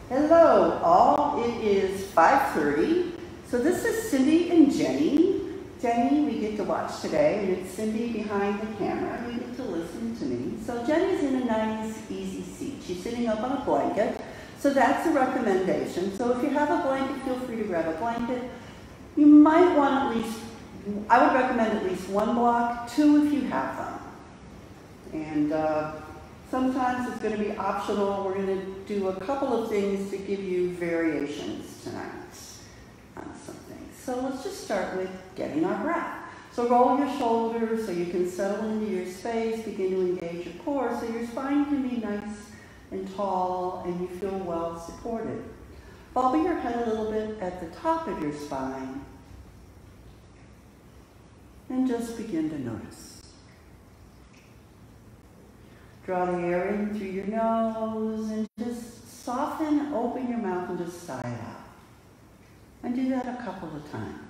Hello all, it is 5:30. So this is Cyndy and Jenny. Jenny we get to watch today, and it's Cyndy behind the camera. You get to listen to me. So Jenny's in a nice, easy seat. She's sitting up on a blanket. So that's a recommendation. So if you have a blanket, feel free to grab a blanket. You might want at least, I would recommend at least one block, two if you have them. And sometimes it's going to be optional. We're going to do a couple of things to give you variations tonight on some things. So let's just start with getting our breath. So roll your shoulders so you can settle into your space, begin to engage your core so your spine can be nice and tall and you feel well supported. Bobble your head a little bit at the top of your spine and just begin to notice. Draw the air in through your nose and just soften, open your mouth and just sigh it out. And do that a couple of times.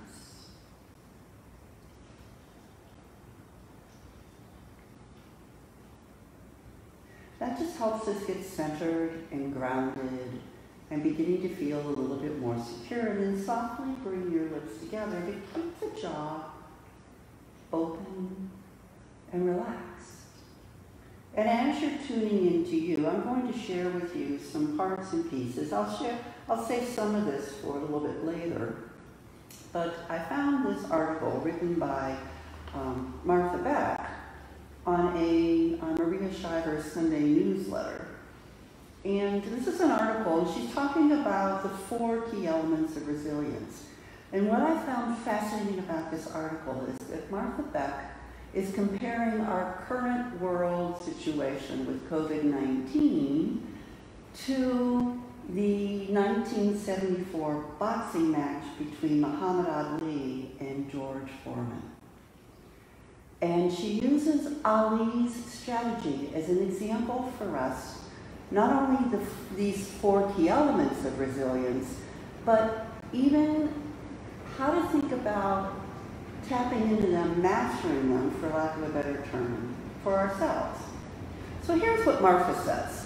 That just helps us get centered and grounded and beginning to feel a little bit more secure. And then softly bring your lips together to keep the jaw open and relaxed. And as you're tuning into you, I'm going to share with you some parts and pieces. I'll save some of this for a little bit later. But I found this article written by Martha Beck on Maria Shriver's Sunday newsletter. And this is an article, and she's talking about the 4 key elements of resilience. And what I found fascinating about this article is that Martha Beck is comparing our current world situation with COVID-19 to the 1974 boxing match between Muhammad Ali and George Foreman. And she uses Ali's strategy as an example for us, not only these 4 key elements of resilience, but even how to think about tapping into them, mastering them, for lack of a better term, for ourselves. So here's what Martha says.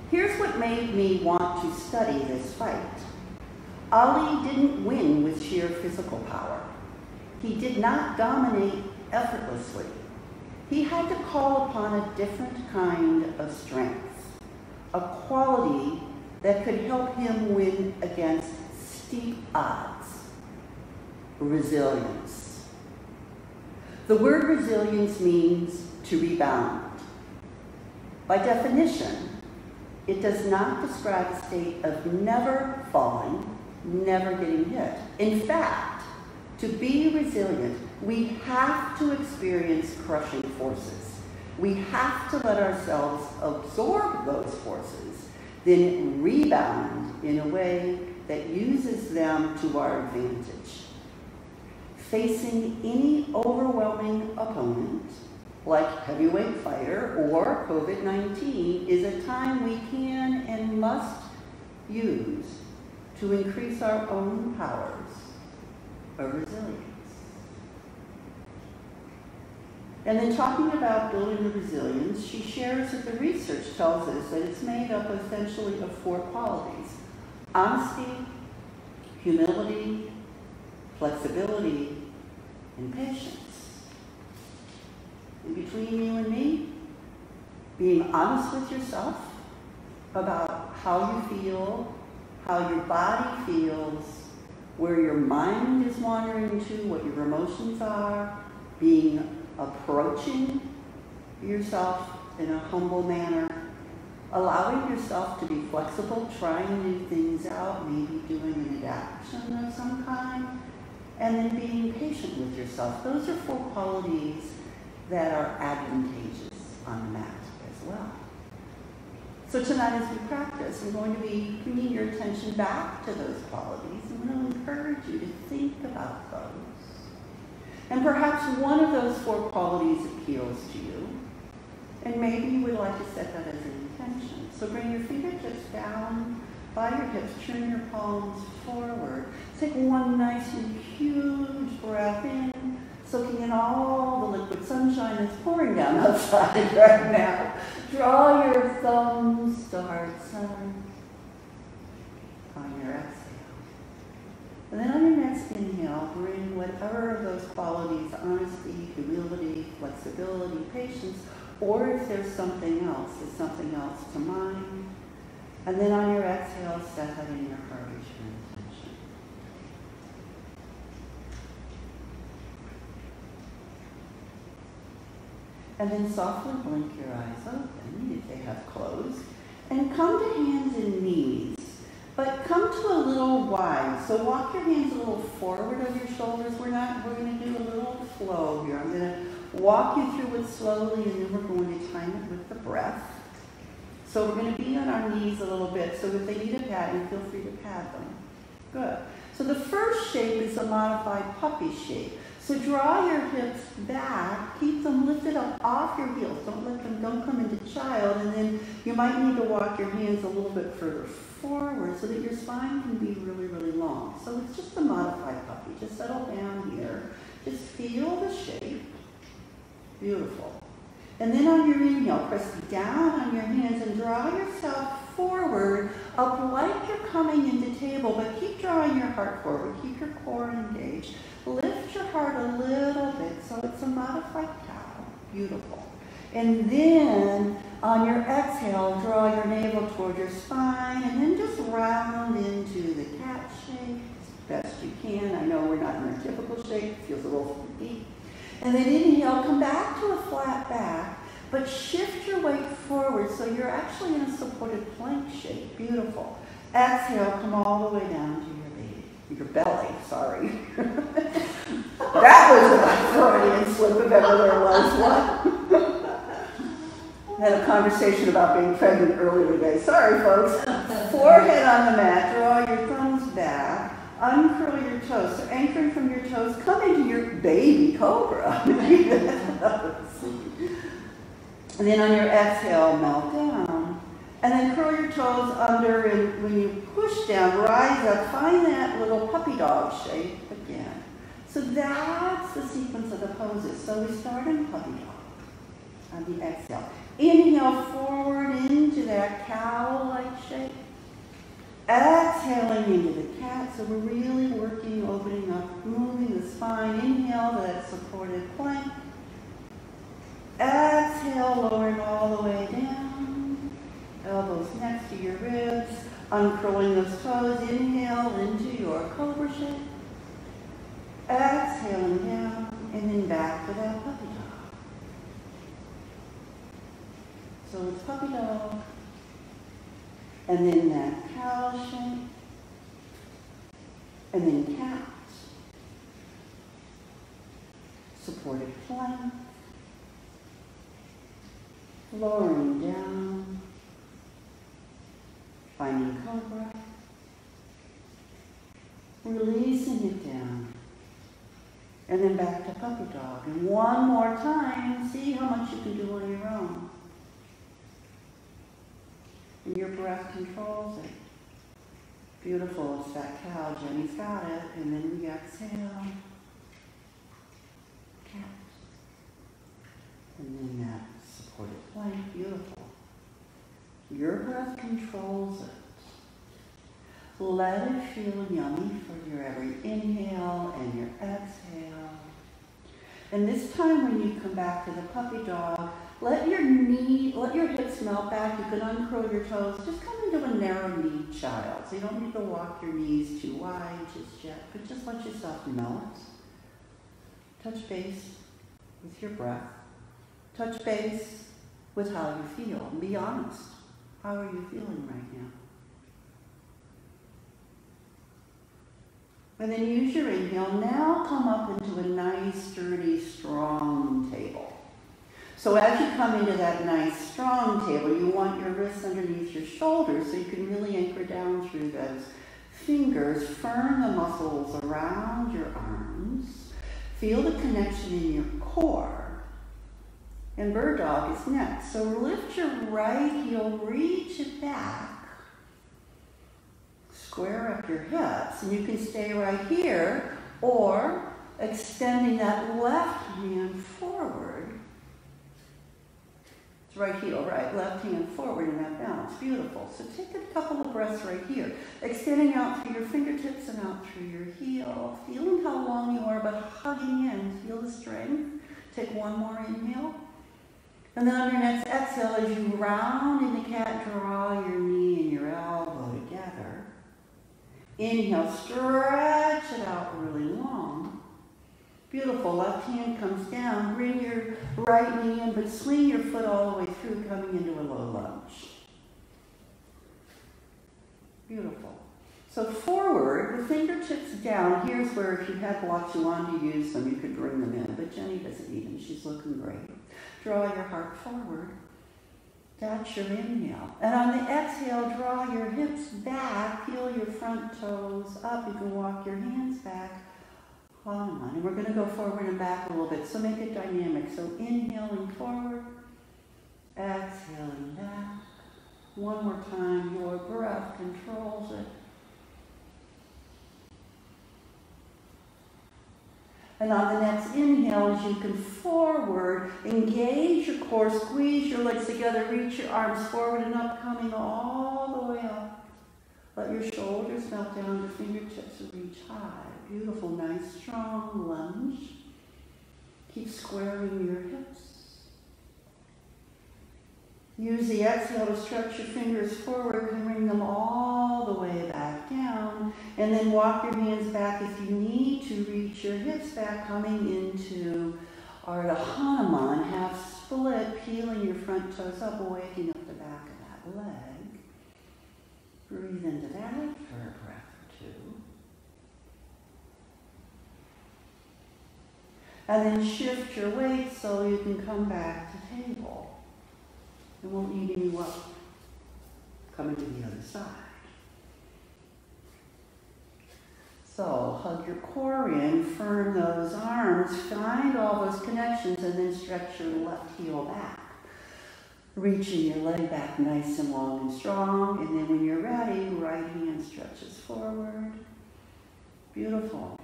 Here's what made me want to study this fight. Ali didn't win with sheer physical power. He did not dominate effortlessly. He had to call upon a different kind of strength, a quality that could help him win against steep odds. Resilience. The word resilience means to rebound. By definition, it does not describe a state of never falling, never getting hit. In fact, to be resilient, we have to experience crushing forces. We have to let ourselves absorb those forces, then rebound in a way that uses them to our advantage. Facing any overwhelming opponent, like heavyweight fighter or COVID-19, is a time we can and must use to increase our own powers of resilience. And then talking about building the resilience, she shares that the research tells us that it's made up essentially of 4 qualities: honesty, humility, flexibility, and patience. And between you and me, being honest with yourself about how you feel, how your body feels, where your mind is wandering to, what your emotions are, approaching yourself in a humble manner, allowing yourself to be flexible, trying new things out, maybe doing an adaptation of some kind, and then being patient with yourself. Those are 4 qualities that are advantageous on the mat as well. So tonight as we practice, I'm going to be bringing your attention back to those qualities. I'm going to encourage you to think about those. And perhaps one of those 4 qualities appeals to you, and maybe you would like to set that as an intention. So bring your fingertips down by your hips, turn your palms forward. Take one nice and huge breath in. So down outside right now. Draw your thumbs to heart center on your exhale. And then on your next inhale, bring whatever of those qualities, honesty, humility, flexibility, patience, or if there's something else to mind. And then on your exhale, set that in your heart as your intention. And then softly blink your eyes open, if they have closed, and come to hands and knees. But come to a little wide. So walk your hands a little forward of your shoulders. We're going to do a little flow here. I'm going to walk you through it slowly, and then we're going to time it with the breath. So we're going to be on our knees a little bit. So if they need a padding, feel free to pad them. Good. So the first shape is a modified puppy shape. So draw your hips back, keep them lifted up off your heels. Don't come into child, and then you might need to walk your hands a little bit further forward so that your spine can be really, really long. So it's just a modified puppy. Just settle down here. Just feel the shape. Beautiful. And then on your inhale, press down on your hands and draw yourself forward, up like you're coming into table, but keep drawing your heart forward. Keep your core engaged. Lift your heart a little bit, so it's a modified cow. Beautiful. And then on your exhale, draw your navel toward your spine, and then just round into the cat shape as best you can. I know we're not in our typical shape. It feels a little funky. And then inhale, come back to a flat back, but shift your weight forward so you're actually in a supported plank shape. Beautiful. Exhale, come all the way down to your belly, sorry. That was a Freudian slip if ever there was one. I had a conversation about being pregnant earlier today. Sorry, folks. Forehead on the mat, draw your thumbs back, uncurl your toes. So anchoring from your toes, come into your baby cobra. And then on your exhale, melt down. And then curl your toes under, and when you push down, rise up, find that little puppy dog shape again. So that's the sequence of the poses. So we start in puppy dog on the exhale. Inhale forward into that cow-like shape. Exhaling into the cat. So we're really working, opening up, moving the spine. Inhale to that supported plank. Exhale, lowering all the way down. Elbows next to your ribs, uncurling those toes. Inhale into your cobra shape. Exhaling down, and then back to that puppy dog. So it's puppy dog, and then that cow shape, and then cat. Supported plank. Lowering down. Finding cobra, releasing it down, and then back to puppy dog. And one more time, see how much you can do on your own. And your breath controls it. Beautiful, it's that cow, Jenny's got it. And then we exhale, cat. And then that supported plank, beautiful. Your breath controls it. Let it feel yummy for your every inhale and your exhale. And this time when you come back to the puppy dog, let your hips melt back. You can uncurl your toes. Just come into a narrow-kneed child. So you don't need to walk your knees too wide just yet, but just let yourself melt. Touch base with your breath. Touch base with how you feel. And be honest. How are you feeling right now? And then use your inhale. Now come up into a nice, sturdy, strong table. So as you come into that nice, strong table, you want your wrists underneath your shoulders so you can really anchor down through those fingers. Firm the muscles around your arms. Feel the connection in your core. And bird dog is next. So lift your right heel, reach it back. Square up your hips, and you can stay right here, or extending that left hand forward It's right heel, right, left hand forward in that balance. Beautiful. So take a couple of breaths right here. Extending out through your fingertips and out through your heel. Feeling how long you are, but hugging in. Feel the strength. Take one more inhale. And then on your next exhale, as you round into cat, draw your knee and your elbow together. Inhale, stretch it out really long. Beautiful. Left hand comes down. Bring your right knee in, but swing your foot all the way through, coming into a low lunge. Beautiful. So forward, the fingertips down. Here's where if you had blocks you wanted to use them, you could bring them in. But Jenny doesn't need them. She's looking great. Draw your heart forward. That's your inhale. And on the exhale, draw your hips back. Peel your front toes up. You can walk your hands back. Hanuman. And we're going to go forward and back a little bit, so make it dynamic. So inhaling forward, exhaling back. One more time, your breath controls it. And on the next inhale, as you can forward, engage your core, squeeze your legs together, reach your arms forward and up, coming all the way up. Let your shoulders melt down, your fingertips reach high. Beautiful, nice, strong lunge. Keep squaring your hips. Use the exhale to stretch your fingers forward and bring them all the way back down. And then walk your hands back if you need to. Reach your hips back, coming into Ardha Hanuman, half split, peeling your front toes up, waking up the back of that leg. Breathe into that for a breath or two. And then shift your weight so you can come back to table. It won't even you up. Coming to the other side. So hug your core in, firm those arms, find all those connections, and then stretch your left heel back. Reaching your leg back nice and long and strong, and then when you're ready, right hand stretches forward. Beautiful.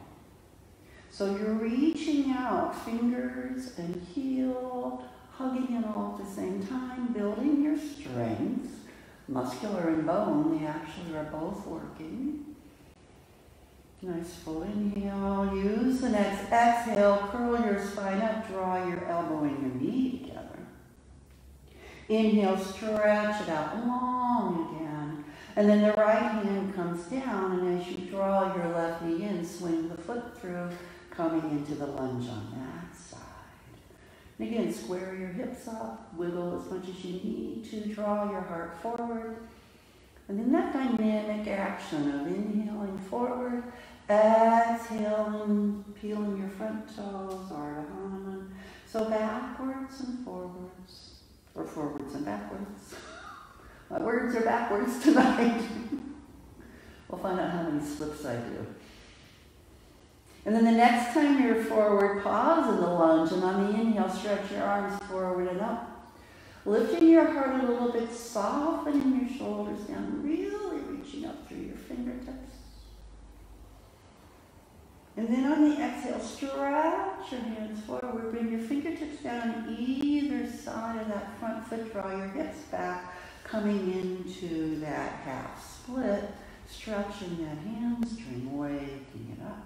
So you're reaching out, fingers and heel, hugging it all at the same time, building your strength. Muscular and bone, they actually are both working. Nice full inhale. Use the next exhale, curl your spine up, draw your elbow and your knee together. Inhale, stretch it out long again. And then the right hand comes down, and as you draw your left knee in, swing the foot through, coming into the lunge on that side. And again, square your hips up, wiggle as much as you need to, draw your heart forward. And then that dynamic action of inhaling forward, exhaling, peeling your front toes, Ardha Hanuman. So backwards and forwards, or forwards and backwards. My words are backwards tonight. We'll find out how many slips I do. And then the next time you're forward, pause in the lunge, and on the inhale, stretch your arms forward and up. Lifting your heart a little bit, softening your shoulders down, really reaching up through your fingertips. And then on the exhale, stretch your hands forward, bring your fingertips down either side of that front foot, draw your hips back, coming into that half split, stretching that hamstring, waking it up.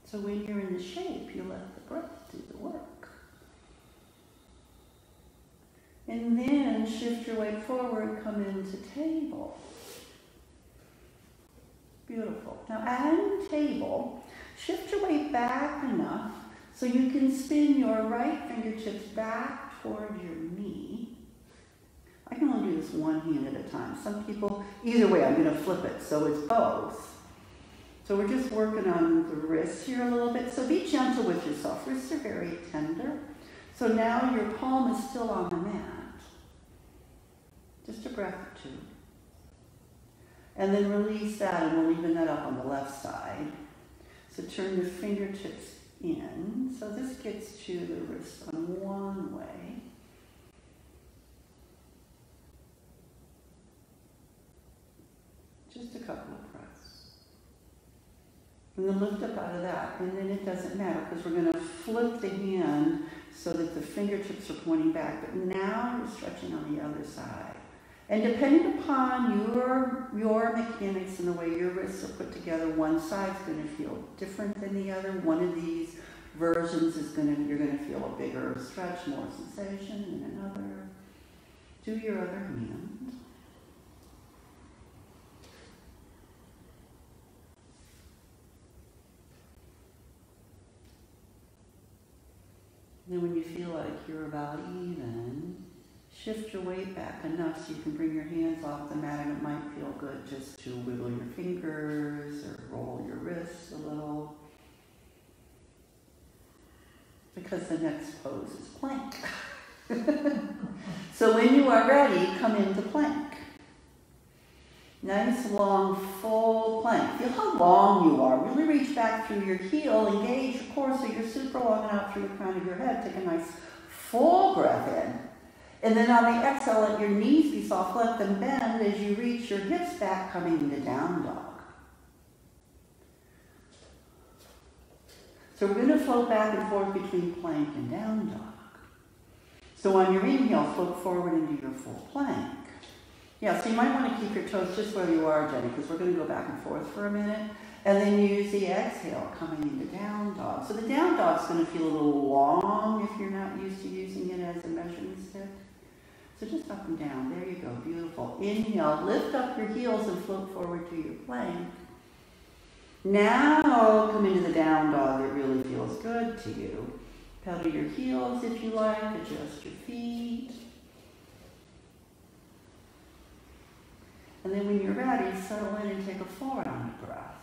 So when you're in the shape, you let the breath do the work. And then shift your weight forward, come into table. Beautiful. Now at table, shift your weight back enough so you can spin your right fingertips back toward your knee. I can only do this one hand at a time. Some people, either way, I'm going to flip it, so it's both. So we're just working on the wrists here a little bit. So be gentle with yourself. Wrists are very tender. So now your palm is still on the mat. Just a breath or two. And then release that, and we'll even that up on the left side. So turn your fingertips in. So this gets to the wrist on one way. Just a couple of breaths. And then lift up out of that. And then it doesn't matter because we're going to flip the hand so that the fingertips are pointing back. But now you're stretching on the other side. And depending upon your mechanics and the way your wrists are put together, one side's going to feel different than the other. One of these versions is you're going to feel a bigger stretch, more sensation than another. Do your other hand. Then when you feel like you're about even, shift your weight back enough so you can bring your hands off the mat, and it might feel good just to wiggle your fingers or roll your wrists a little. Because the next pose is plank. So when you are ready, come into plank. Nice, long, full plank. Feel how long you are. Really reach back through your heel. Engage your core so you're super long and out through the crown of your head. Take a nice full breath in. And then on the exhale, let your knees be soft. Let them bend as you reach your hips back, coming into down dog. So we're going to float back and forth between plank and down dog. So on your inhale, float forward into your full plank. Yeah, so you might want to keep your toes just where you are, Jenny, because we're going to go back and forth for a minute. And then use the exhale coming into down dog. So the down dog's going to feel a little long if you're not used to using it as a measuring stick. So just up and down. There you go. Beautiful. Inhale. Lift up your heels and float forward to your plank. Now come into the down dog. It really feels good to you. Pedal your heels if you like. Adjust your feet. And then when you're ready, settle in and take a 4-round breath.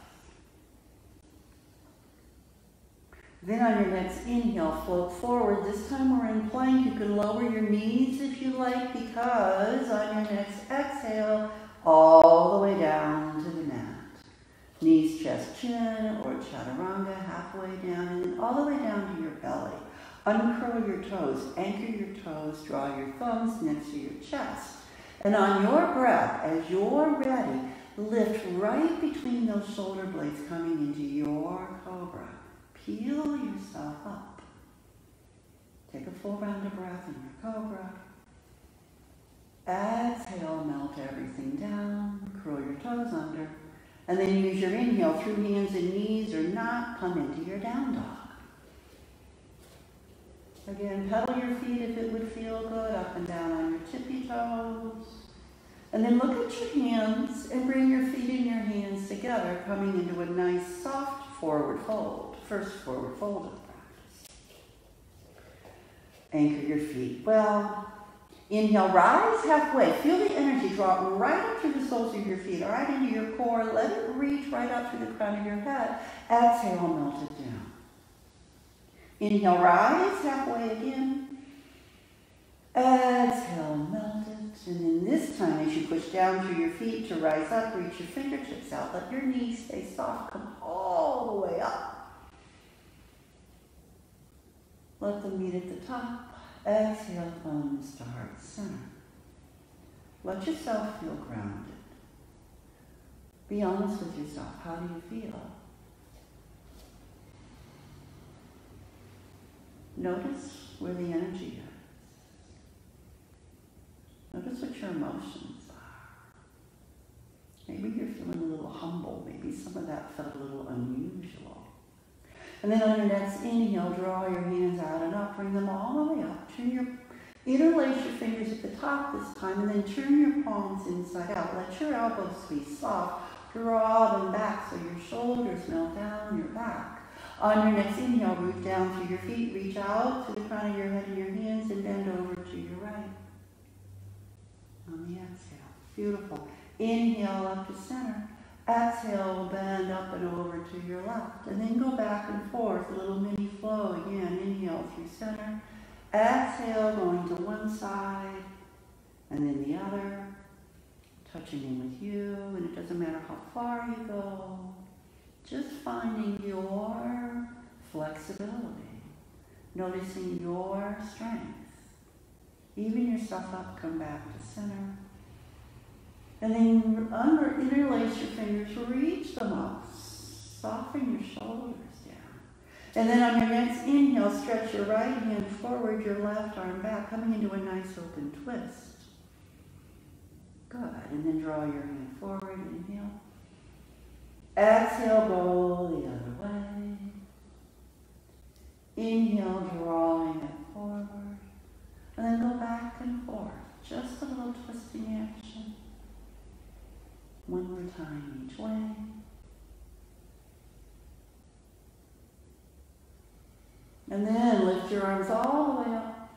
Then on your next inhale, float forward. This time we're in plank. You can lower your knees if you like, because on your next exhale, all the way down to the mat. Knees, chest, chin, or chaturanga, halfway down, and then all the way down to your belly. Uncurl your toes, anchor your toes, draw your thumbs next to your chest. And on your breath, as you're ready, lift right between those shoulder blades coming into your cobra. Peel yourself up. Take a full round of breath in your cobra. Exhale, melt everything down, curl your toes under, and then use your inhale through hands and knees or not, come into your down dog. Again, pedal your feet if it would feel good, up and down on your tippy toes. And then look at your hands and bring your feet and your hands together, coming into a nice soft forward fold. First forward fold of the practice. Anchor your feet well. Inhale, rise halfway. Feel the energy drop right up through the soles of your feet, right into your core. Let it reach right up through the crown of your head. Exhale, melt it down. Inhale, rise halfway again. Exhale, melt it. And then this time, as you push down through your feet to rise up, reach your fingertips out. Let your knees stay soft. Come all the way up. Let them meet at the top. Exhale, thumbs to heart center. Let yourself feel grounded. Be honest with yourself. How do you feel? Notice where the energy is. Notice what your emotions are. Maybe you're feeling a little humble. Maybe some of that felt a little unusual. And then on your next inhale, draw your hands out and up. Bring them all the way up. Interlace your fingers at the top this time, and then turn your palms inside out. Let your elbows squeeze soft. Draw them back so your shoulders melt down your back. On your next inhale, root down through your feet. Reach out to the crown of your head and your hands, and bend over to your right. On the exhale. Beautiful. Inhale up to center. Exhale, bend up and over to your left. And then go back and forth, a little mini flow again. Inhale through center. Exhale, going to one side and then the other. Touching in with you, and it doesn't matter how far you go. Just finding your flexibility. Noticing your strength. Even yourself up, come back to center. And then interlace your fingers, reach them up. Soften your shoulders down. And then on your next inhale, stretch your right hand forward, your left arm back, coming into a nice open twist. Good. And then draw your hand forward. Inhale. Exhale, go the other way. Inhale, drawing it forward. And then go back and forth. Just a little twisting action. One more time each way. And then lift your arms all the way up.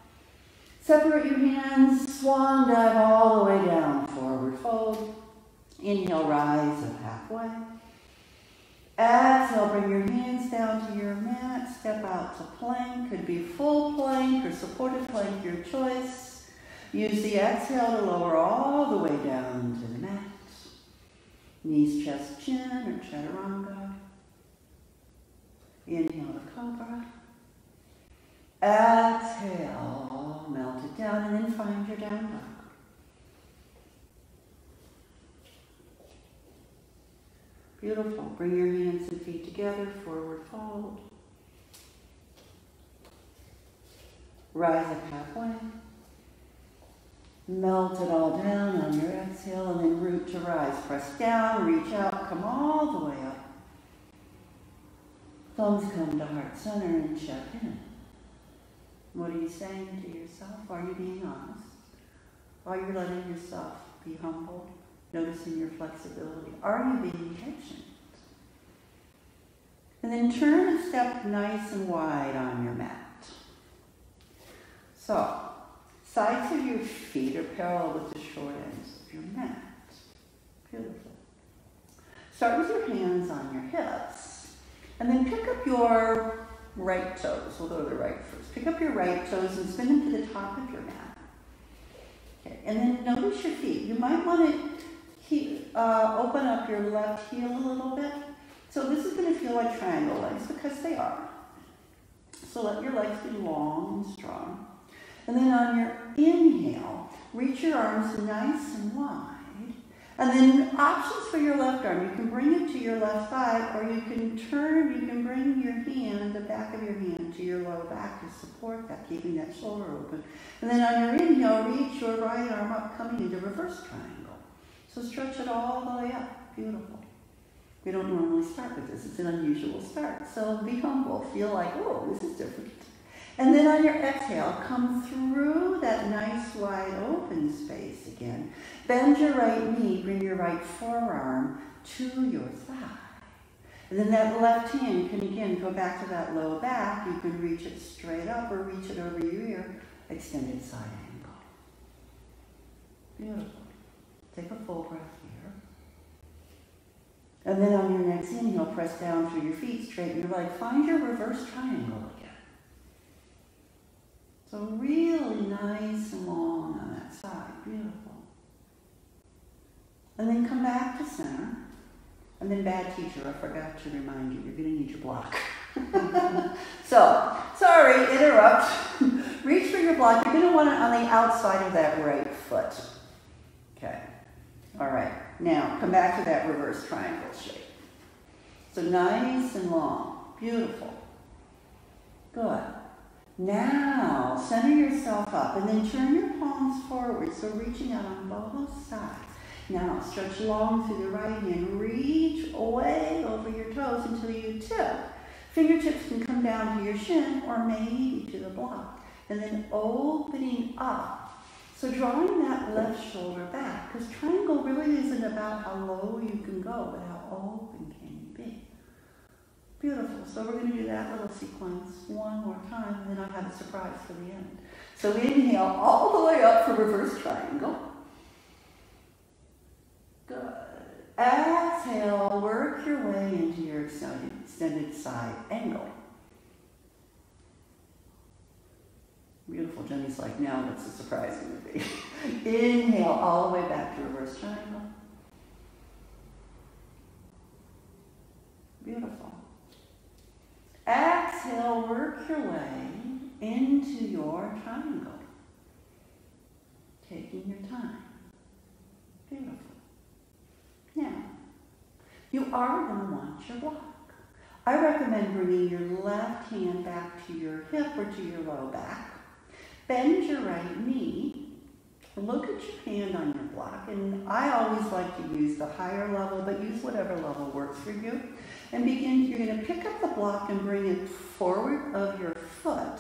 Separate your hands, swan dive all the way down, forward fold. Inhale, rise up halfway. Exhale, bring your hands down to your mat, step out to plank. Could be full plank or supported plank, your choice. Use the exhale to lower all the way down to the mat. Knees, chest, chin, or chaturanga. Inhale to cobra. Exhale, melt it down, and then find your down dog. Beautiful. Bring your hands and feet together, forward fold. Rise up halfway. Melt it all down on your exhale, and then root to rise. Press down, reach out, come all the way up. Thumbs come to heart center and check in. What are you saying to yourself? Are you being honest? Are you letting yourself be humble? Noticing your flexibility. Are you being patient? And then turn and step nice and wide on your mat. So, sides of your feet are parallel with the short ends of your mat. Beautiful. Start with your hands on your hips. And then pick up your right toes. We'll go to the right first. Pick up your right toes and spin them to the top of your mat. Okay. And then notice your feet. You might want to open up your left heel a little bit. So this is going to feel like triangle legs because they are. So let your legs be long and strong. And then on your inhale, reach your arms nice and wide. And then options for your left arm. You can bring it to your left thigh, or you can bring your hand, the back of your hand, to your low back to support that, keeping that shoulder open. And then on your inhale, reach your right arm up, coming into reverse triangle. So stretch it all the way up. Beautiful. We don't normally start with this. It's an unusual start. So be humble. Feel like, oh, this is different. And then on your exhale, come through that nice wide open space again. Bend your right knee, bring your right forearm to your thigh. And then that left hand can again go back to that low back. You can reach it straight up or reach it over your ear. Extended side angle. Beautiful. Take a full breath here. And then on your next inhale, press down through your feet, straighten your leg. Find your reverse triangle again. So really nice and long on that side. Beautiful. And then come back to center. And then bad teacher, I forgot to remind you, you're going to need your block. So, sorry, interrupt. Reach for your block. You're going to want it on the outside of that right foot. Okay. All right. Now, come back to that reverse triangle shape. So nice and long. Beautiful. Good. Now, center yourself up and then turn your palms forward, so reaching out on both sides. Now, stretch long through the right hand. Reach away over your toes until you tip. Fingertips can come down to your shin or maybe to the block. And then opening up. So drawing that left shoulder back, because triangle really isn't about how low you can go, but how open can you be. Beautiful. So we're going to do that little sequence one more time, and then I'll have a surprise for the end. So inhale all the way up for reverse triangle. Good. Exhale, work your way into your extended side angle. Beautiful. Jenny's like, now what's the surprise going to be? Inhale all the way back to reverse triangle. Beautiful. Exhale, work your way into your triangle. Taking your time. Beautiful. Now, you are going to want your block. I recommend bringing your left hand back to your hip or to your low back. Bend your right knee. Look at your hand on your block, and I always like to use the higher level, but use whatever level works for you. And you're going to pick up the block and bring it forward of your foot,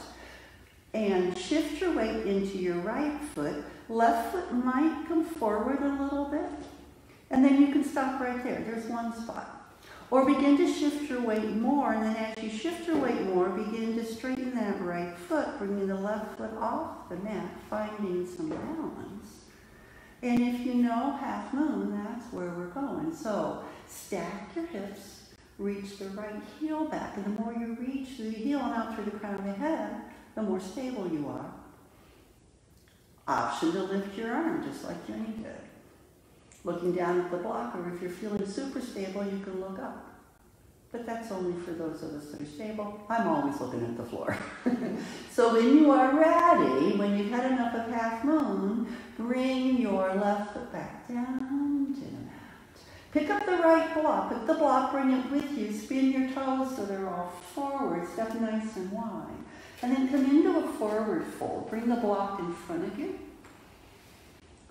and shift your weight into your right foot. Left foot might come forward a little bit, and then you can stop right there. There's one spot. Or begin to shift your weight more, and then as you shift your weight more, begin to straighten that right foot, bringing the left foot off the mat, finding some balance. And if you know half moon, that's where we're going. So stack your hips, reach the right heel back, and the more you reach the heel and out through the crown of the head, the more stable you are. Option to lift your arm, just like Jenny did. Looking down at the block, or if you're feeling super stable, you can look up. But that's only for those of us that are stable. I'm always looking at the floor. So when you are ready, when you've had enough of half moon, bring your left foot back down to the mat. Pick up the right block. Pick the block, bring it with you. Spin your toes so they're all forward. Step nice and wide. And then come into a forward fold. Bring the block in front of you.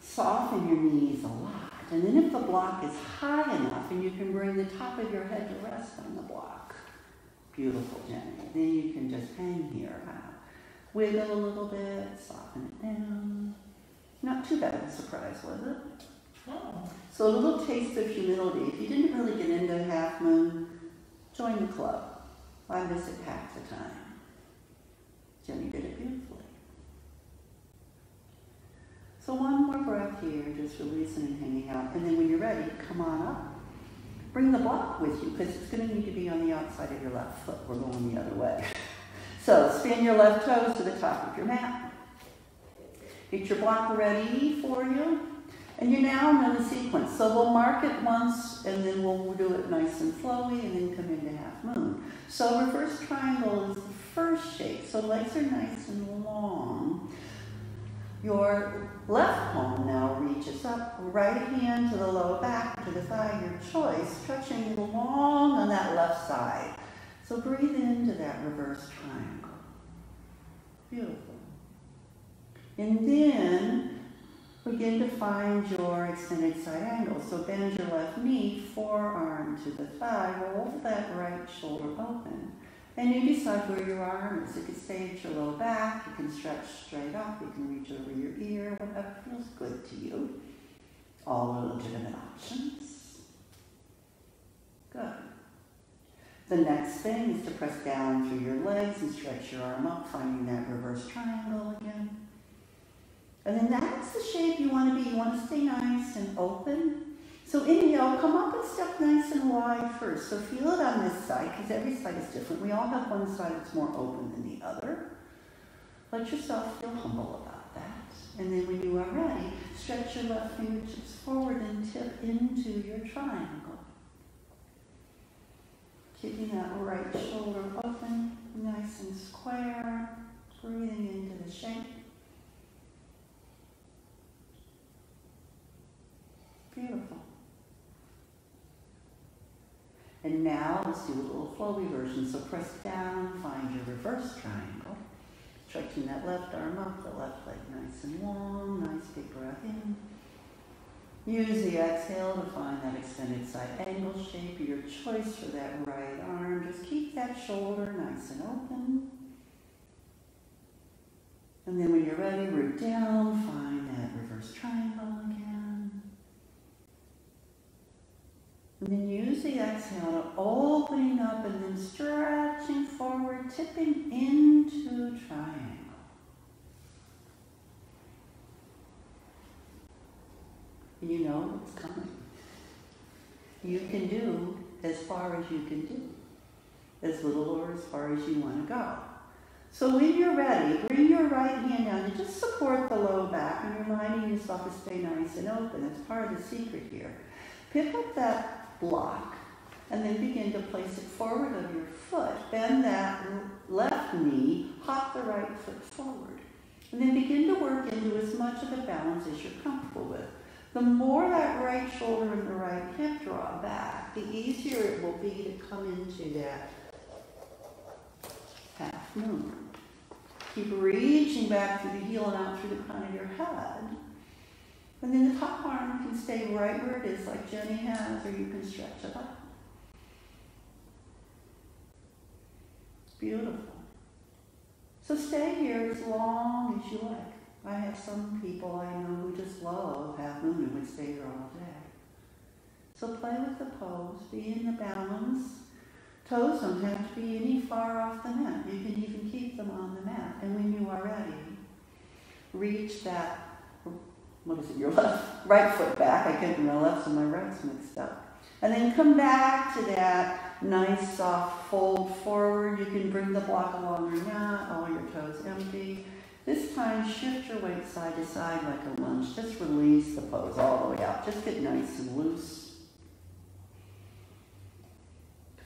Soften your knees a lot. And then if the block is high enough, and you can bring the top of your head to rest on the block. Beautiful, Jenny. Then you can just hang here. Wiggle a little bit, soften it down. Not too bad of a surprise, was it? Oh. So a little taste of humility. If you didn't really get into half moon, join the club. I miss it half the time. Jenny did it beautifully. So one more breath here, just releasing and hanging out. And then when you're ready, come on up. Bring the block with you, because it's going to need to be on the outside of your left foot. We're going the other way. So spin your left toes to the top of your mat. Get your block ready for you. And you're now in the sequence. So we'll mark it once, and then we'll do it nice and flowy, and then come into half moon. So reverse triangle is the first shape. So legs are nice and long. Your left palm now reaches up, right hand to the low back, to the thigh, your choice, stretching long on that left side. So breathe into that reverse triangle. Beautiful. And then begin to find your extended side angle. So bend your left knee, forearm to the thigh, roll that right shoulder open. And you decide where your arm is. You can stay at your low back, you can stretch straight up, you can reach over your ear, whatever feels good to you. All are legitimate options. Good. The next thing is to press down through your legs and stretch your arm up, finding that reverse triangle again. And then that's the shape you want to be. You want to stay nice and open. So inhale, come up and step nice and wide first. So feel it on this side, because every side is different. We all have one side that's more open than the other. Let yourself feel humble about that. And then when you are ready, stretch your left fingertips forward and tip into your triangle. Keeping that right shoulder open, nice and square, breathing into the shape. Beautiful. And now let's do a little flowy version. So press down, find your reverse triangle. Stretching that left arm up, the left leg nice and long, nice big breath in. Use the exhale to find that extended side angle shape, your choice for that right arm. Just keep that shoulder nice and open. And then when you're ready, root down, find that reverse triangle again. And then use the exhale to opening up and then stretching forward, tipping into triangle. You know what's coming. You can do as far as you can do, as little or as far as you want to go. So when you're ready, bring your right hand down and just support the low back and reminding yourself to stay nice and open. It's part of the secret here. Pick up that block and then begin to place it forward of your foot. Bend that left knee, hop the right foot forward. And then begin to work into as much of a balance as you're comfortable with. The more that right shoulder and the right hip draw back, the easier it will be to come into that moon. Keep reaching back through the heel and out through the crown of your head. And then the top arm can stay right where it is, like Jenny has, or you can stretch it up. Beautiful. So stay here as long as you like. I have some people I know who just love half moon and would stay here all day. So play with the pose, be in the balance. Toes don't have to be any far off the mat. You can even keep them on the mat. And when you are ready, reach that, your right foot back. I get my left and my right's mixed up. And then come back to that nice soft fold forward. You can bring the block along your mat, all your toes empty. This time, shift your weight side to side like a lunge. Just release the pose all the way out. Just get nice and loose.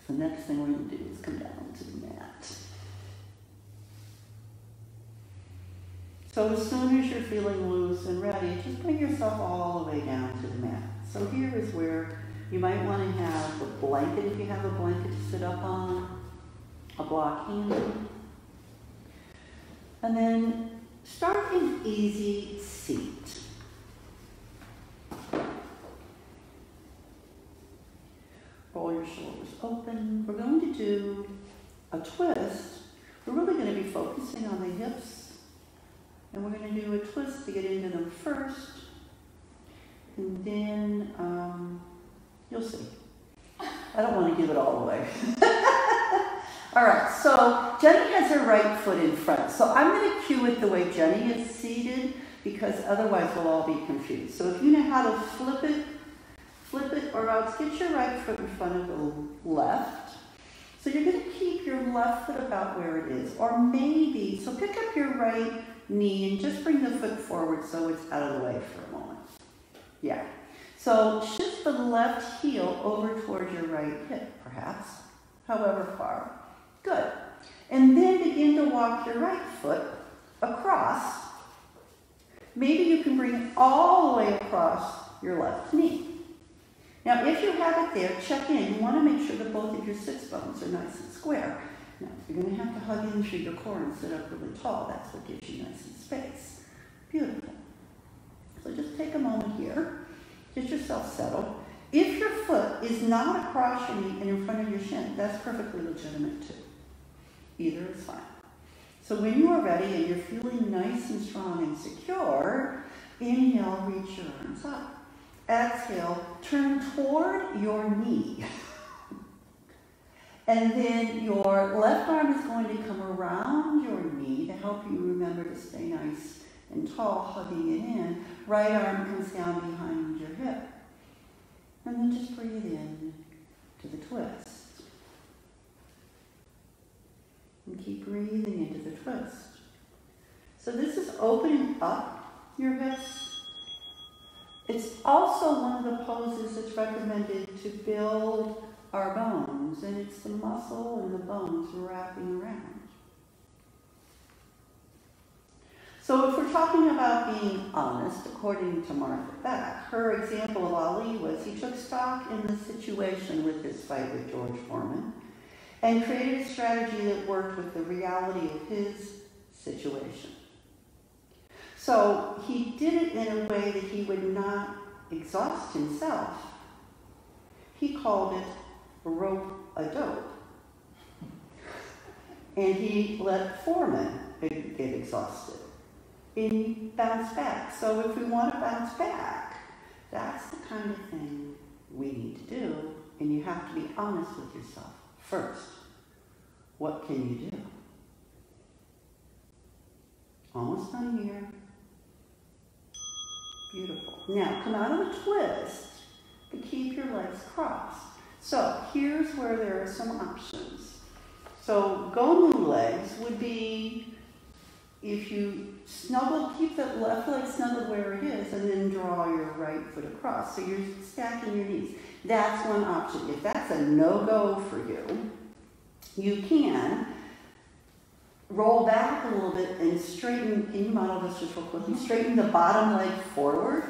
The next thing we're going to do is come down to the mat. So as soon as you're feeling loose and ready, just bring yourself all the way down to the mat. So here is where you might want to have a blanket, if you have a blanket to sit up on, a block handle. And then start in easy seat. Roll your shoulders open. We're going to do a twist. We're really going to be focusing on the hips. And we're going to do a twist to get into them first. And then, you'll see. I don't want to give it all away. All right, so Jenny has her right foot in front. So I'm going to cue it the way Jenny is seated, because otherwise we'll all be confused. So if you know how to flip it or else get your right foot in front of the left. So you're going to keep your left foot about where it is. Or maybe, so pick up your right knee and just bring the foot forward so it's out of the way for a moment. Yeah. So shift the left heel over towards your right hip, perhaps, however far. Good. And then begin to walk your right foot across. Maybe you can bring it all the way across your left knee. Now, if you have it there, check in. You want to make sure that both of your sits bones are nice and square. Now, you're going to have to hug in through your core and sit up really tall. That's what gives you nice and space. Beautiful. So just take a moment here. Get yourself settled. If your foot is not across your knee and in front of your shin, that's perfectly legitimate too. Either is fine. So when you are ready and you're feeling nice and strong and secure, inhale, reach your arms up. Exhale, turn toward your knee. And then your left arm is going to come around your knee to help you remember to stay nice and tall, hugging it in. Right arm comes down behind your hip. And then just breathe in to the twist. And keep breathing into the twist. So this is opening up your hips. It's also one of the poses that's recommended to build our bones, and it's the muscle and the bones wrapping around. So if we're talking about being honest, according to Martha Beck, her example of Ali was he took stock in the situation with his fight with George Foreman and created a strategy that worked with the reality of his situation. So he did it in a way that he would not exhaust himself. He called it rope a dope. And he let Foreman get exhausted. And he bounced back. So if we want to bounce back, that's the kind of thing we need to do. And you have to be honest with yourself first. What can you do? Almost done here. Beautiful. Now, come out of a twist, but keep your legs crossed. So, here's where there are some options. So, Gomu legs would be, if you snuggle, keep the left leg snuggled where it is, and then draw your right foot across. So, you're stacking your knees. That's one option. If that's a no-go for you, you can roll back a little bit and straighten, can you model this just real quickly? Straighten the bottom leg forward,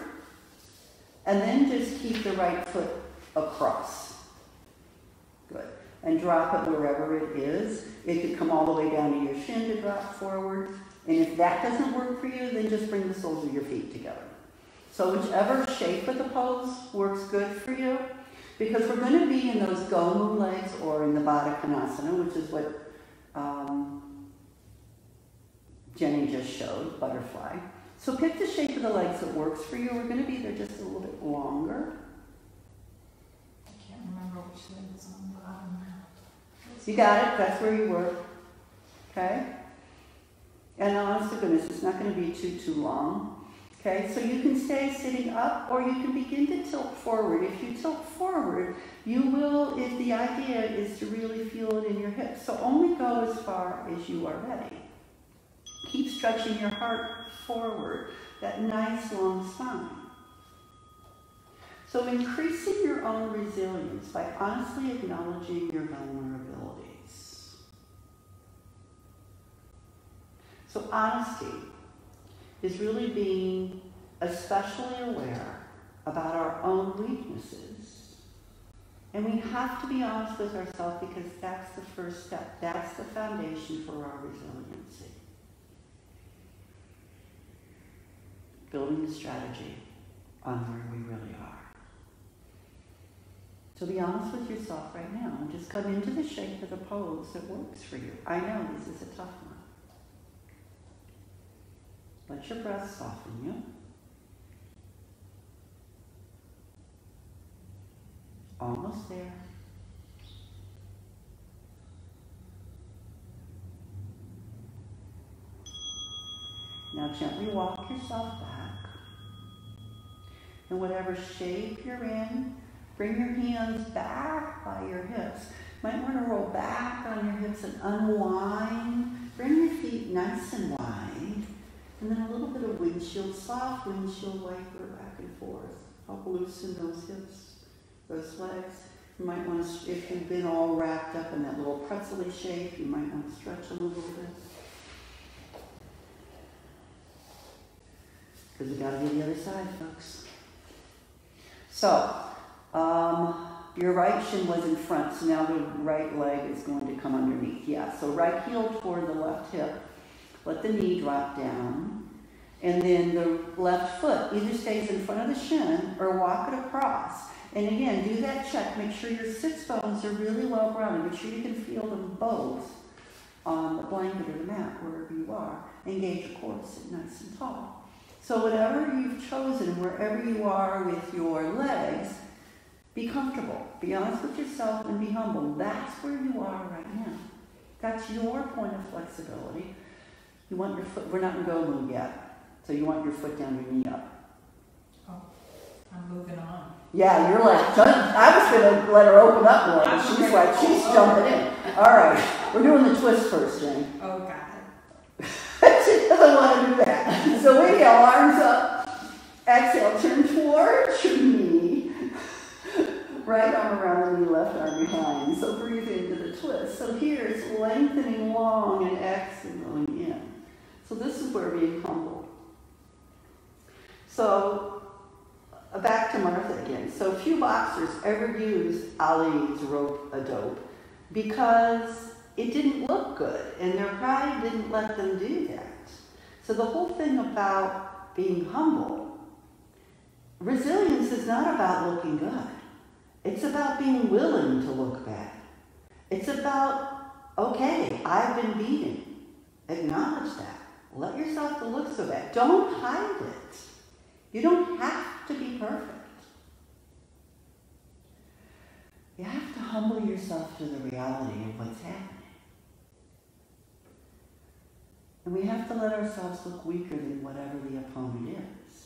and then just keep the right foot across. Good. and drop it wherever it is. It could come all the way down to your shin to drop forward. And if that doesn't work for you, then just bring the soles of your feet together. So whichever shape of the pose works good for you, because we're going to be in those Gomu legs or in the Baddha Konasana, which is what Jenny just showed, butterfly. So pick the shape of the legs that works for you. We're going to be there just a little bit longer. I can't remember which leg was on the bottom now. You got it? That's where you were. Okay? And honest to goodness, it's not going to be too long. Okay, so you can stay sitting up or you can begin to tilt forward. If you tilt forward, you will, if the idea is to really feel it in your hips. So only go as far as you are ready. Keep stretching your heart forward, that nice long spine. So increasing your own resilience by honestly acknowledging your vulnerabilities. So honesty is really being especially aware about our own weaknesses. And we have to be honest with ourselves because that's the first step. That's the foundation for our resiliency. Building a strategy on where we really are. So be honest with yourself right now and just come into the shape of the pose that works for you. I know this is a tough one. Let your breath soften you. Almost there. Now gently walk yourself back. In whatever shape you're in, bring your hands back by your hips. Might want to roll back on your hips and unwind. Bring your feet nice and wide. And then a little bit of windshield, soft windshield wiper back and forth. Help loosen those hips, those legs. You might want to, if you've been all wrapped up in that little pretzel-y shape, you might want to stretch a little bit. Because we got to do the other side, folks. So, your right shin was in front, so now the right leg is going to come underneath. Yeah, so right heel toward the left hip. Let the knee drop down. And then the left foot either stays in front of the shin or walk it across. And again, do that check. Make sure your sits bones are really well grounded. Make sure you can feel them both on the blanket or the mat, wherever you are. Engage your core, sit nice and tall. So whatever you've chosen, wherever you are with your legs, be comfortable. Be honest with yourself and be humble. That's where you are right now. That's your point of flexibility. You want your foot, we're not in go move yet, so you want your foot down, your knee up. Oh, I'm moving on. Yeah, you're like, I was going to let her open up more, but she's like, she's jumping in. All right, we're doing the twist first, Jane. Oh, got it. She doesn't want to do that. So inhale, arms up. Exhale, turn towards your knee. Right arm around the knee, left arm behind. So breathe into the twist. So here it's lengthening long and exhaling in. So this is where being humble. So back to Martha again. So few boxers ever used Ali's rope-a-dope because it didn't look good and their pride didn't let them do that. So the whole thing about being humble, resilience is not about looking good. It's about being willing to look bad. It's about, okay, I've been beaten. Acknowledge that. Let yourself to look so bad. Don't hide it. You don't have to be perfect. You have to humble yourself to the reality of what's happening. And we have to let ourselves look weaker than whatever the opponent is.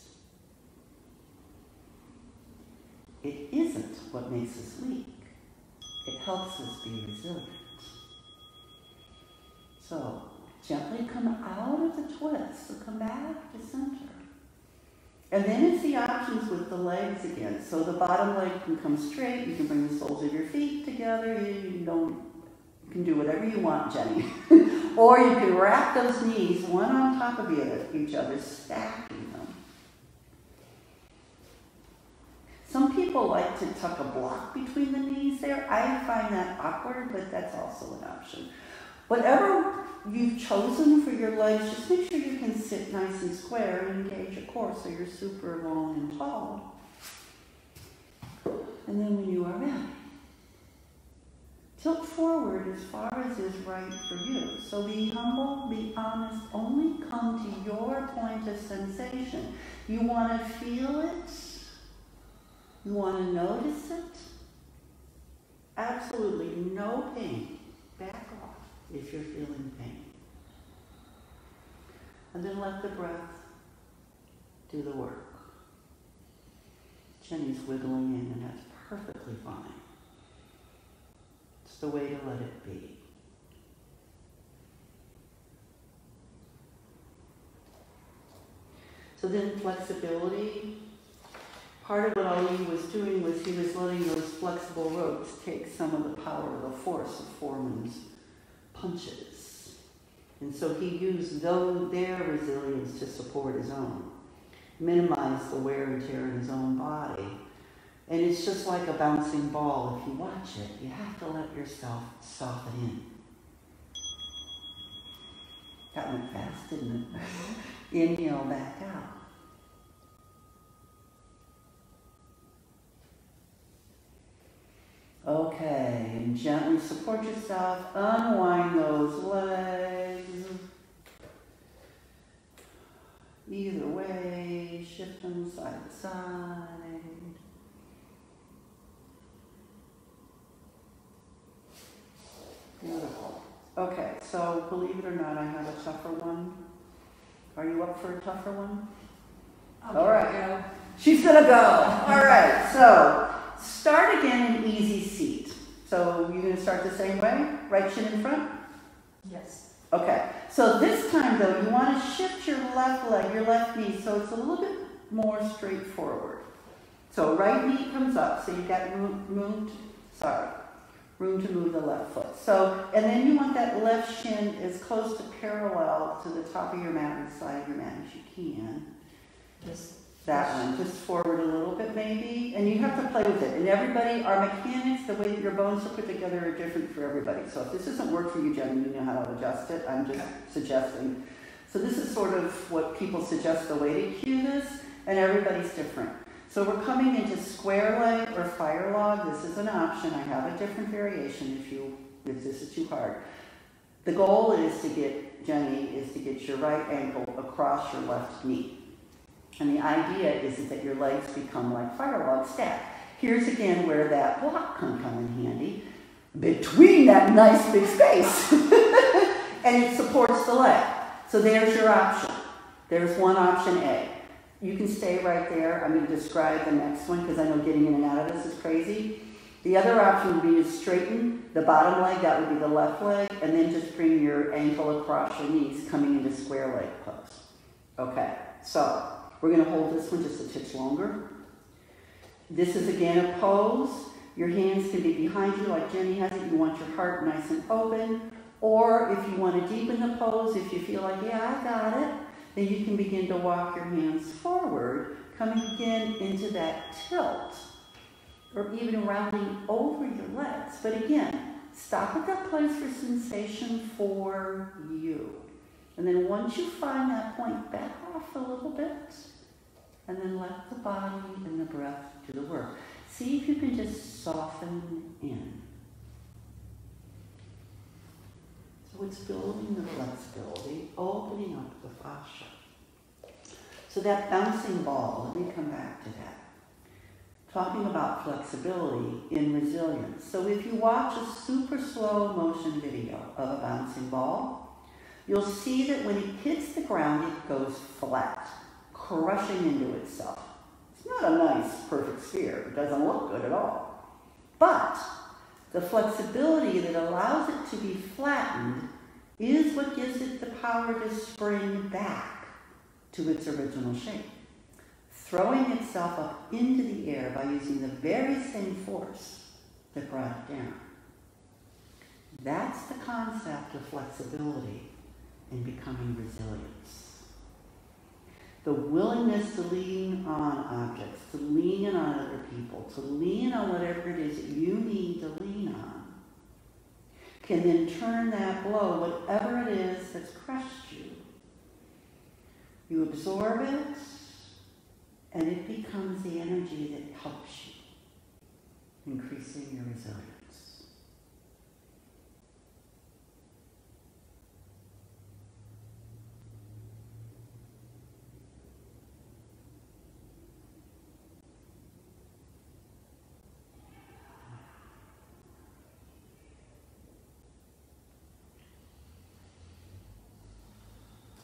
It isn't what makes us weak. It helps us be resilient. So, gently come out of the twist. So come back to center. And then it's the options with the legs again. So the bottom leg can come straight. You can bring the soles of your feet together. You can do whatever you want, Jenny. Or you can wrap those knees one on top of each other, stacking them. Some people people like to tuck a block between the knees there. I find that awkward, but that's also an option. Whatever you've chosen for your legs, just make sure you can sit nice and square and engage your core so you're super long and tall. And then when you are ready, tilt forward as far as is right for you. So be humble, be honest, only come to your point of sensation. You want to feel it. You want to notice it. Absolutely no pain. Back off if you're feeling pain. And then let the breath do the work. Jenny's wiggling in, and that's perfectly fine. It's the way to let it be. So then flexibility. Part of what Ali was doing was he was letting those flexible ropes take some of the power, the force of Foreman's punches. And so he used their resilience to support his own, minimize the wear and tear in his own body. And it's just like a bouncing ball. If you watch it, you have to let yourself soften in. That went fast, didn't it? Inhale back out. Okay, and gently support yourself. Unwind those legs. Either way, shift them side to side. Beautiful. Okay, so believe it or not, I have a tougher one. Are you up for a tougher one? All right. Go. She's gonna go. All right, so start again in easy seat. So you're gonna start the same way? Right shin in front? Yes. Okay, so this time though, you want to shift your left leg, your left knee, so it's a little bit more straightforward. So right knee comes up, so you've got room to move the left foot. So, and then you want that left shin as close to parallel to the top of your mat or the side of your mat as you can. That one, just forward a little bit maybe, and you have to play with it. And everybody, our mechanics, the way that your bones are put together are different for everybody. So if this doesn't work for you, Jen, you know how to adjust it. I'm just suggesting. So this is sort of what people suggest the way to cue this, and everybody's different. So we're coming into square leg or fire log. This is an option. I have a different variation if this is too hard. The goal is to get, Jenny, is to get your right ankle across your left knee. And the idea is that your legs become like fire log stack. Here's again where that block can come in handy, between that nice big space. And it supports the leg. So there's your option. There's one option A. You can stay right there. I'm going to describe the next one because I know getting in and out of this is crazy. The other option would be to straighten the bottom leg, that would be the left leg, and then just bring your ankle across your knees, coming into square leg pose. Okay, so we're going to hold this one just a touch longer. This is again a pose. Your hands can be behind you like Jenny has it. You want your heart nice and open. Or if you want to deepen the pose, if you feel like, yeah, I got it, then you can begin to walk your hands forward, coming again into that tilt, or even rounding over your legs. But again, stop at that place for sensation for you. And then once you find that point, back off a little bit, and then let the body and the breath do the work. See if you can just soften in. So it's building the flexibility, opening up the fascia. So that bouncing ball, let me come back to that. Talking about flexibility in resilience. So if you watch a super slow motion video of a bouncing ball, you'll see that when it hits the ground, it goes flat, crushing into itself. It's not a nice, perfect sphere. It doesn't look good at all. But the flexibility that allows it to be flattened is what gives it the power to spring back to its original shape, throwing itself up into the air by using the very same force that brought it down. That's the concept of flexibility and becoming resilience. The willingness to lean on objects, to lean on other people, to lean on whatever it is that you need to lean on, can then turn that blow, whatever it is that's crushed you. You absorb it, and it becomes the energy that helps you, increasing your resilience.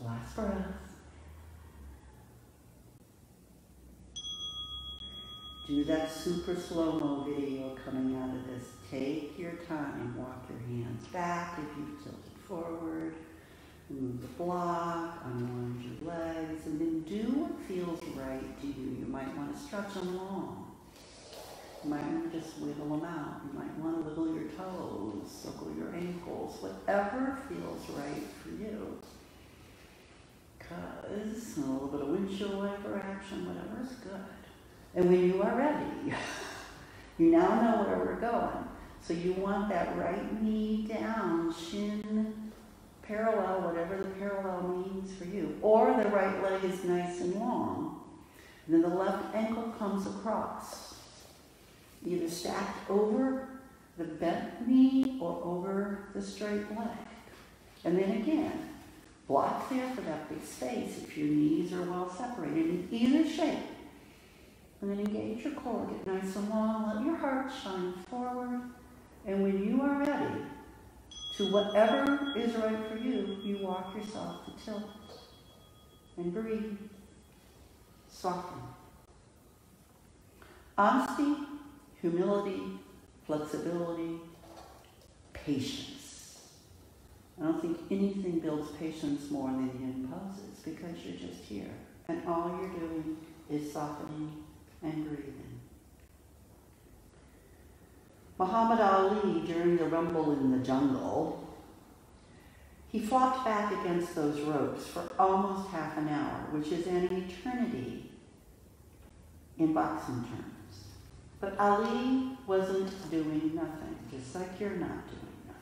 Last breath. Do that super slow-mo video coming out of this. Take your time. Walk your hands back if you've tilted forward. Move the block, unwind your legs, and then do what feels right to you. You might want to stretch them long. You might want to just wiggle them out. You might want to wiggle your toes, wiggle your ankles, whatever feels right for you. Because a little bit of windshield wiper action, whatever is good. And when you are ready, you now know where we're going. So you want that right knee down, shin parallel, whatever the parallel means for you. Or the right leg is nice and long. And then the left ankle comes across, either stacked over the bent knee or over the straight leg. And then again, block there for that big space if your knees are well separated in either shape. And then engage your core, get nice and long, let your heart shine forward. And when you are ready to whatever is right for you, you walk yourself to tilt and breathe. Soften. Honesty, humility, flexibility, patience. I don't think anything builds patience more than yin poses because you're just here. And all you're doing is softening and breathing. Muhammad Ali, during the rumble in the jungle, he flopped back against those ropes for almost half an hour, which is an eternity in boxing terms. But Ali wasn't doing nothing, just like you're not doing nothing.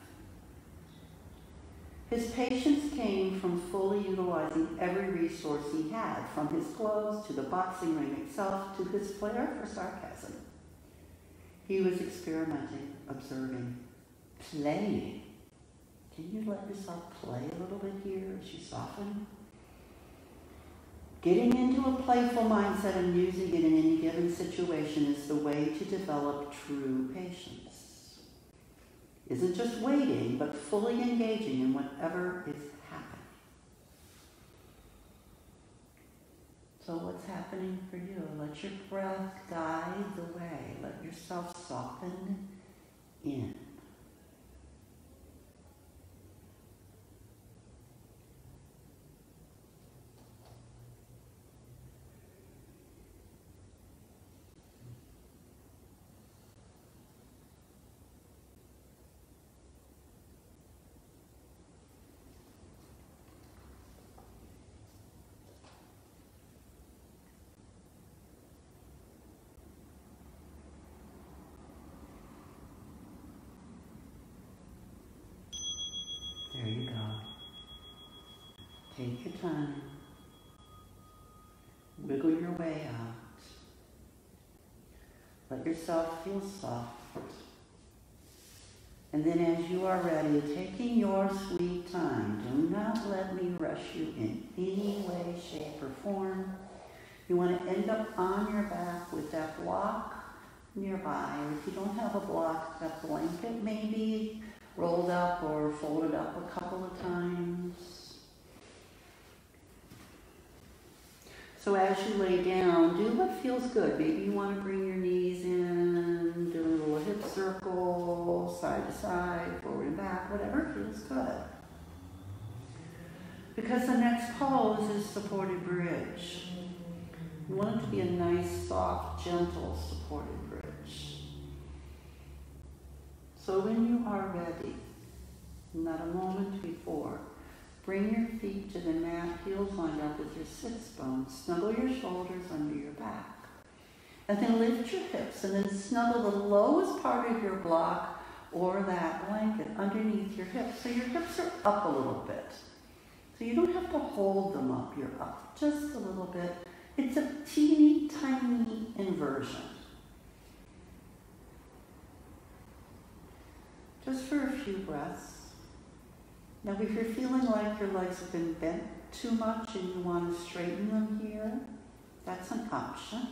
His patience came from fully utilizing every resource he had, from his clothes to the boxing ring itself to his flair for sarcasm. He was experimenting, observing, playing. Can you let yourself play a little bit here as you soften? Getting into a playful mindset and using it in any given situation is the way to develop true patience. Isn't just waiting, but fully engaging in whatever is happening. So what's happening for you? Let your breath guide the way. Let yourself soften in. There you go. Take your time. Wiggle your way out. Let yourself feel soft. And then as you are ready, taking your sweet time, do not let me rush you in any way, shape, or form. You want to end up on your back with that block nearby. Or if you don't have a block, that blanket maybe rolled up or folded up a couple of times. So as you lay down, do what feels good. Maybe you want to bring your knees in, do a little hip circle, side to side, forward and back, whatever feels good. Because the next pose is supported bridge. You want it to be a nice, soft, gentle supported bridge. So when you are ready, not a moment before, Bring your feet to the mat, heels lined up with your sits bones. Snuggle your shoulders under your back. And then lift your hips and then snuggle the lowest part of your block or that blanket underneath your hips. So your hips are up a little bit. So you don't have to hold them up, you're up just a little bit. It's a teeny tiny inversion. Just for a few breaths. Now if you're feeling like your legs have been bent too much and you want to straighten them here, that's an option.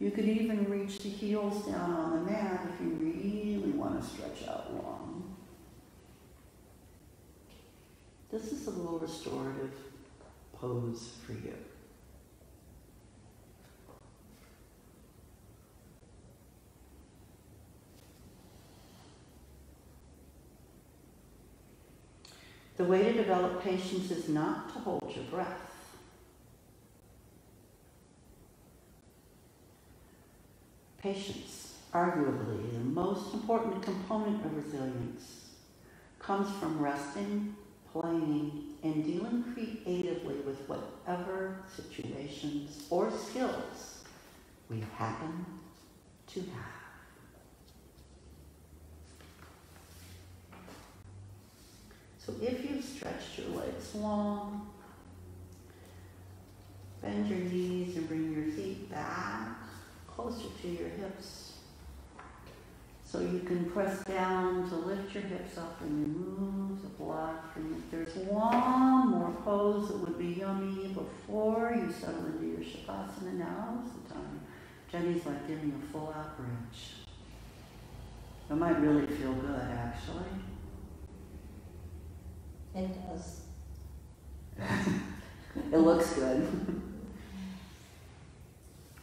You could even reach the heels down on the mat if you really want to stretch out long. This is a little restorative pose for you. The way to develop patience is not to hold your breath. Patience, arguably the most important component of resilience, comes from resting, playing, and dealing creatively with whatever situations or skills we happen to have. So if you've stretched your legs long, bend your knees and bring your feet back closer to your hips. So you can press down to lift your hips up and remove the block. And if there's one more pose that would be yummy before you settle into your Shavasana, now's the time. Jenny's like giving a full out bridge. It might really feel good, actually. It does. It looks good.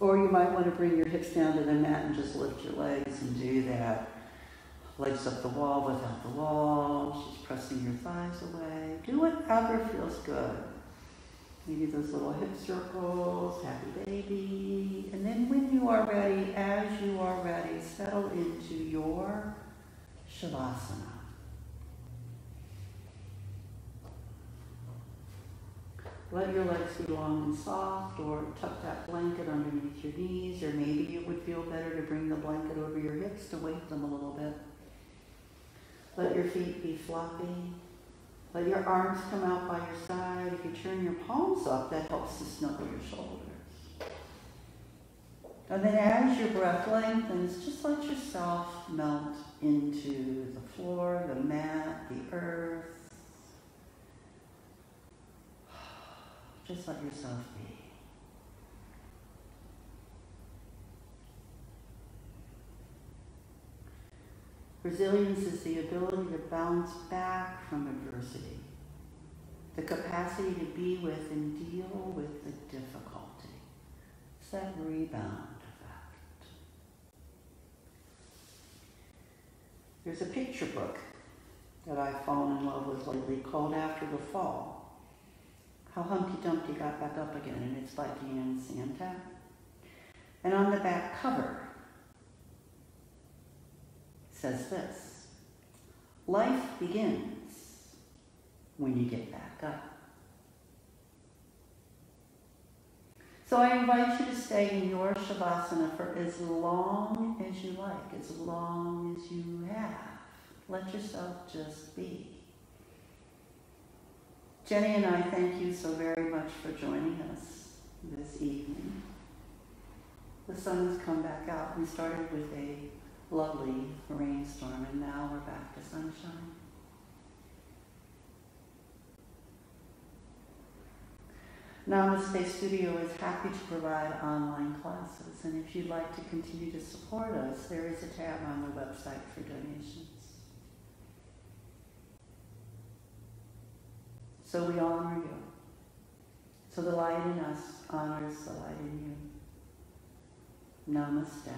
Or you might want to bring your hips down to the mat and just lift your legs and do that. Legs up the wall without the wall. She's pressing your thighs away. Do whatever feels good. Maybe those little hip circles, happy baby. And then when you are ready, as you are ready, settle into your Shavasana. Let your legs be long and soft, or tuck that blanket underneath your knees, or maybe it would feel better to bring the blanket over your hips to weight them a little bit. Let your feet be floppy. Let your arms come out by your side. If you turn your palms up, that helps to snuggle your shoulders. And then as your breath lengthens, just let yourself melt into the floor, the mat, the earth. Just let yourself be. Resilience is the ability to bounce back from adversity, the capacity to be with and deal with the difficulty. It's that rebound effect. There's a picture book that I've fallen in love with lately called After the Fall. How Humpty Dumpty Got Back Up Again, and it's by Deanne Santa. And on the back cover, it says this: life begins when you get back up. So I invite you to stay in your Shavasana for as long as you like, as long as you have. Let yourself just be. Jenny and I thank you so very much for joining us this evening. The sun has come back out. We started with a lovely rainstorm, and now we're back to sunshine. Namaste Studio is happy to provide online classes, and if you'd like to continue to support us, there is a tab on the website for donations. So we honor you. So the light in us honors the light in you. Namaste.